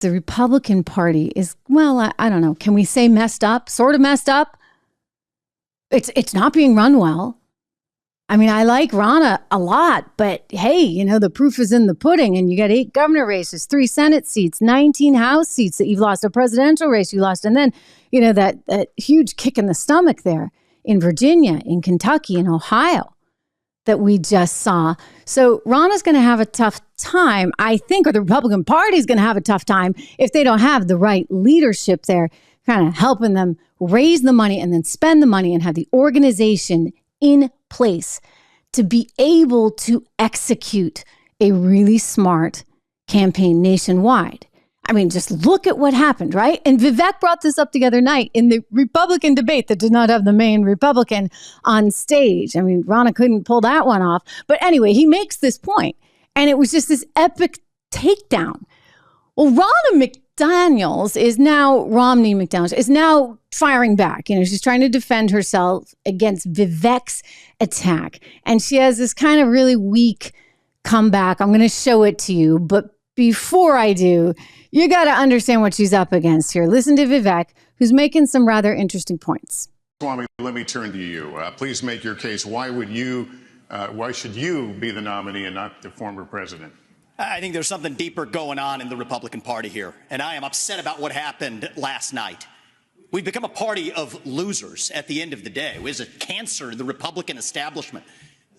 The Republican Party is, well, I don't know. Can we say messed up? Sort of messed up. It's not being run well. I mean, I like Ronna a lot, but hey, you know, the proof is in the pudding, and you got 8 governor races, 3 Senate seats, 19 House seats that you've lost, a presidential race you lost, and then, you know, that huge kick in the stomach there in Virginia, in Kentucky, in Ohio that we just saw. So Ronna's going to have a tough time, I think, or the Republican Party is going to have a tough time if they don't have the right leadership there, kind of helping them raise the money and then spend the money and have the organization in place to be able to execute a really smart campaign nationwide. I mean, just look at what happened, right? And Vivek brought this up the other night in the Republican debate that did not have the main Republican on stage. I mean, Ronna couldn't pull that one off. But anyway, he makes this point, and it was just this epic takedown. Well, Ronna McDaniels is now, Romney McDaniels is now firing back. You know, she's trying to defend herself against Vivek's attack. And she has this kind of really weak comeback. I'm going to show it to you. But before I do, you got to understand what she's up against here. Listen to Vivek, who's making some rather interesting points. Swami, let me turn to you. Please make your case. Why should you be the nominee and not the former president? I think there's something deeper going on in the Republican Party here, and I am upset about what happened last night. We've become a party of losers at the end of the day. It was a cancer in the Republican establishment.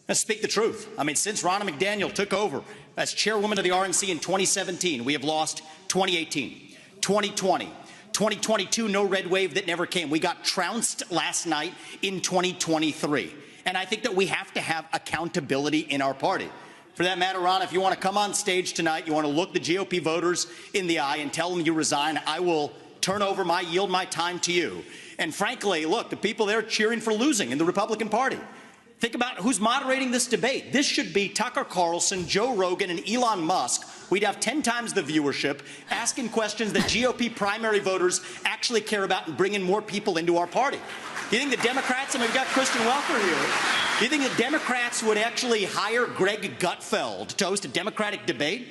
Let's speak the truth. I mean, since Ronna McDaniel took over as chairwoman of the RNC in 2017, we have lost 2018, 2020, 2022, no red wave that never came. We got trounced last night in 2023. And I think that we have to have accountability in our party. For that matter, Ron, if you want to come on stage tonight, you want to look the GOP voters in the eye and tell them you resign, I will yield my time to you. And frankly, look, the people there cheering for losing in the Republican Party. Think about who's moderating this debate. This should be Tucker Carlson, Joe Rogan, and Elon Musk. We'd have 10 times the viewership, asking questions that GOP primary voters actually care about and bringing more people into our party. You think the Democrats, and we've got Kristen Welker here, do you think the Democrats would actually hire Greg Gutfeld to host a Democratic debate?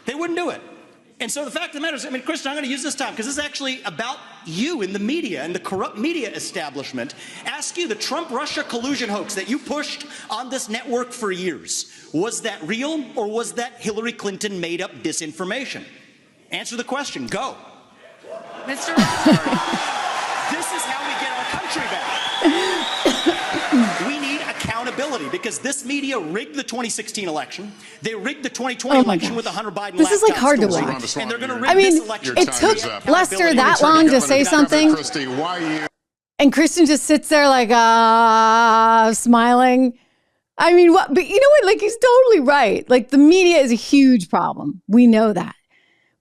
They wouldn't do it. And so the fact of the matter is, I mean, Kristen, I'm going to use this time because this is actually about you in the media and the corrupt media establishment. Ask you, the Trump-Russia collusion hoax that you pushed on this network for years, was that real or was that Hillary Clinton made up disinformation? Answer the question. Go. Mr. This is how we get our country back. We need accountability because this media rigged the 2016 election. They rigged the 2020 election with the Hunter Biden. This is like hard to watch. And they're going to rig this election. It took Lester that long to say something. And Kristen just sits there like, smiling. I mean, what? But you know what? Like, he's totally right. Like, the media is a huge problem. We know that.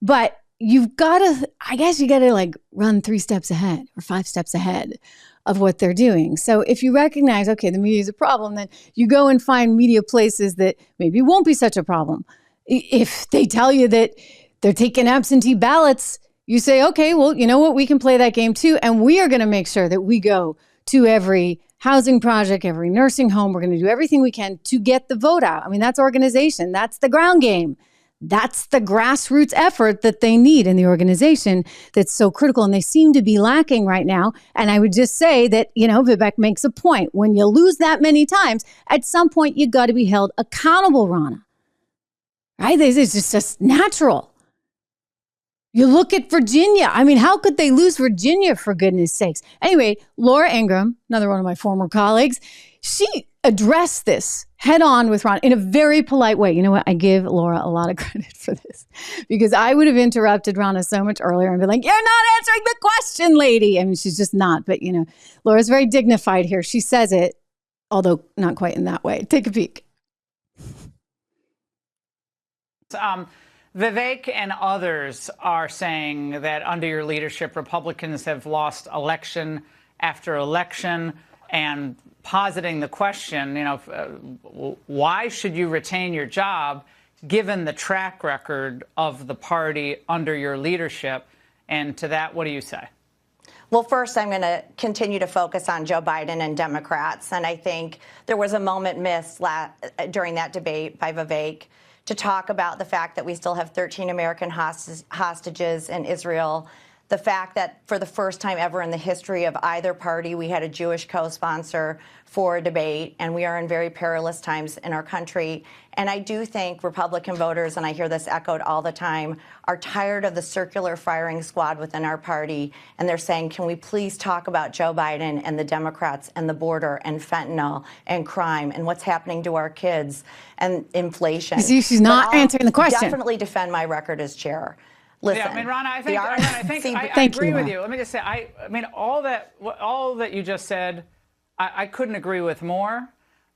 But you've got to, I guess you got to like run 3 steps ahead or 5 steps ahead of what they're doing. So if you recognize, okay, the media is a problem, then you go and find media places that maybe won't be such a problem. If they tell you that they're taking absentee ballots, you say, okay, well, you know what? We can play that game too. And we are going to make sure that we go to every housing project, every nursing home. We're going to do everything we can to get the vote out. I mean, that's organization. That's the ground game. That's the grassroots effort that they need in the organization that's so critical. And they seem to be lacking right now. And I would just say that, you know, Vivek makes a point. When you lose that many times, at some point, you got to be held accountable, Ronna. Right? It's just natural. You look at Virginia. I mean, how could they lose Virginia, for goodness sakes? Anyway, Laura Ingram, another one of my former colleagues, she addressed this head on with Ron in a very polite way. You know what? I give Laura a lot of credit for this because I would have interrupted Ronna so much earlier and been like, you're not answering the question, lady. I mean, she's just not. But, you know, Laura's very dignified here. She says it, although not quite in that way. Take a peek. Vivek and others are saying that under your leadership, Republicans have lost election after election, and positing the question, you know, why should you retain your job given the track record of the party under your leadership? And to that, what do you say? Well, first, I'm going to continue to focus on Joe Biden and Democrats. And I think there was a moment missed during that debate by Vivek to talk about the fact that we still have 13 American hostages in Israel, the fact that for the first time ever in the history of either party, we had a Jewish co-sponsor for a debate, and we are in very perilous times in our country. And I do think Republican voters, and I hear this echoed all the time, are tired of the circular firing squad within our party, and they're saying, can we please talk about Joe Biden and the Democrats and the border and fentanyl and crime and what's happening to our kids and inflation. You see, she's not answering the question. Definitely defend my record as chair. Listen, yeah, I mean, Ronna, I think I agree with you. Let me just say, I mean, all that you just said, I couldn't agree with more.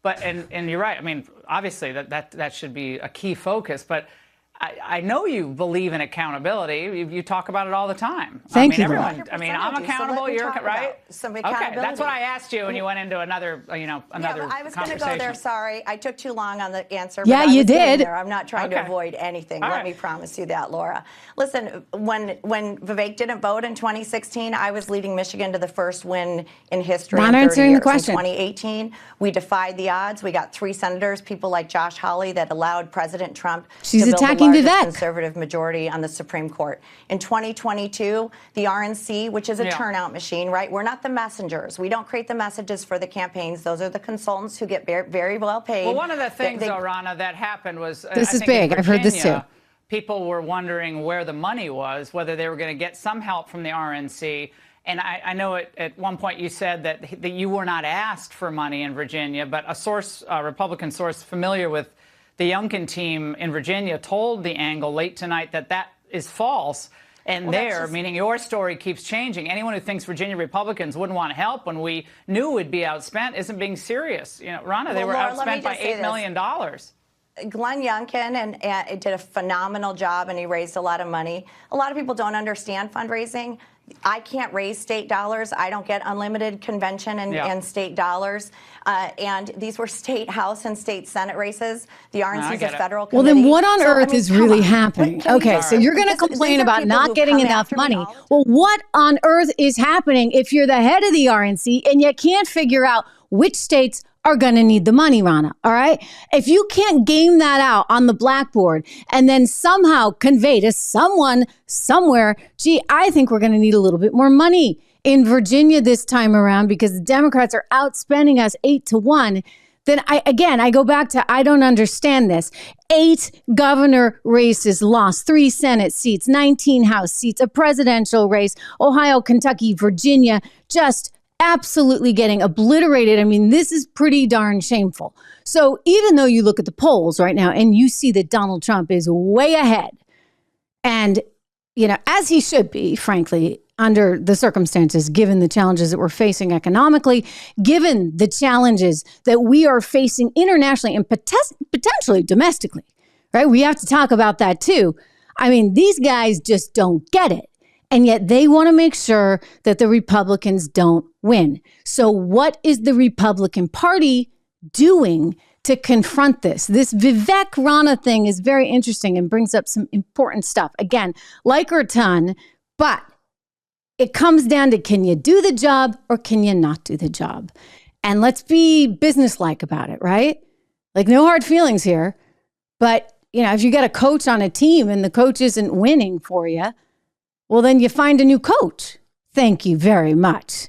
But and you're right. I mean, obviously that should be a key focus. But I know you believe in accountability. You talk about it all the time. Thank you. Everyone. I mean, I'm accountable. You're right. Some accountability. Okay, that's what I asked you, and you went into another, another I was going to go there. Sorry, I took too long on the answer. Yeah, you did. I'm not trying to avoid anything. Let me promise you that, Laura. Listen, when Vivek didn't vote in 2016, I was leading Michigan to the first win in history. Not answering the question. In 2018, we defied the odds. We got 3 senators, people like Josh Hawley, that allowed President Trump to build the largest conservative majority on the Supreme Court. In 2022, the RNC, which is a turnout machine, right? We're not the messengers. We don't create the messages for the campaigns. Those are the consultants who get very well paid. Well, one of the things, though, Ronna, that happened was this is big. I've heard this too. People were wondering where the money was, whether they were going to get some help from the RNC. And I know at one point you said that you were not asked for money in Virginia, but a Republican source familiar with the Youngkin team in Virginia told The Angle late tonight that is false. And meaning your story keeps changing. Anyone who thinks Virginia Republicans wouldn't want to help when we knew we'd be outspent isn't being serious. Ronna, they were outspent by $8 million. Glenn Youngkin did a phenomenal job, and he raised a lot of money. A lot of people don't understand fundraising. I can't raise state dollars. I don't get unlimited convention and state dollars. And these were state House and state Senate races. The RNC is a federal committee. Well, then what on earth is really happening? Okay, so you're going to complain about not getting enough money. Well, what on earth is happening if you're the head of the RNC and you can't figure out which states are going to need the money, Ronna, all right? If you can't game that out on the blackboard and then somehow convey to someone somewhere, gee, I think we're going to need a little bit more money in Virginia this time around because the Democrats are outspending us 8-1, then I go back to, I don't understand this. 8 governor races lost, 3 Senate seats, 19 House seats, a presidential race, Ohio, Kentucky, Virginia, just absolutely getting obliterated. I mean, this is pretty darn shameful. So even though you look at the polls right now and you see that Donald Trump is way ahead, and, as he should be, frankly, under the circumstances, given the challenges that we're facing economically, given the challenges that we are facing internationally and potentially domestically, right? We have to talk about that too. I mean, these guys just don't get it. And yet they want to make sure that the Republicans don't win. So what is the Republican Party doing to confront this? This Vivek Ronna thing is very interesting and brings up some important stuff. Again, like her a ton, but it comes down to, can you do the job or can you not do the job? And let's be businesslike about it, right? Like, no hard feelings here. But, if you got a coach on a team and the coach isn't winning for you, well, then you find a new coach. Thank you very much.